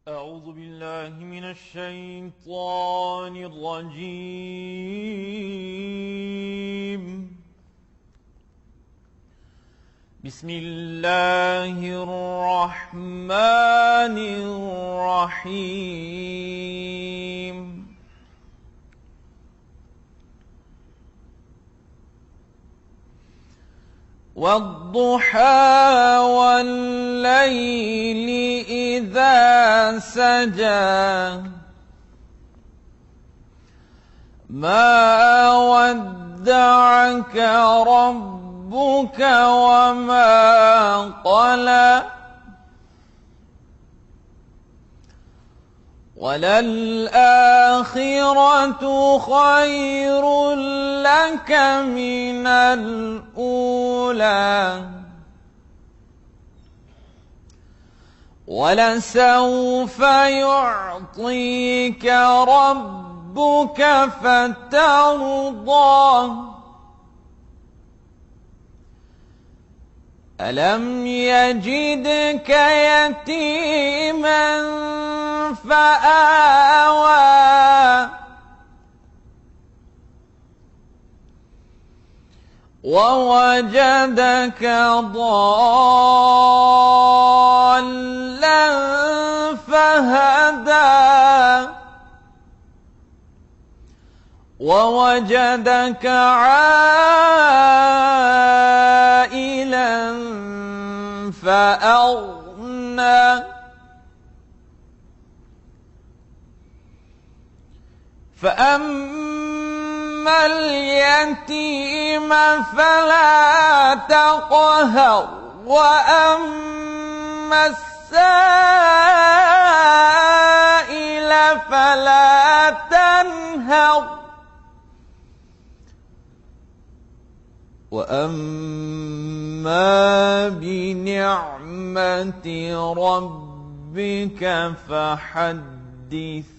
أعوذ بالله من الشيطان الرجيم. بسم الله الرحمن الرحيم. والضحى والليل إذا سجى ما ودعك ربك وما قلى وللآخرة خير لك من الأولى ولسوف يعطيك ربك فترضى ألم يجدك يتيما فآوى ووجدك ضالا فهدى ووجدك عائلا فأغنى فأما اليتيم فلا تقهر وأما السائل فلا تنهر وأما بنعمة ربك فحدث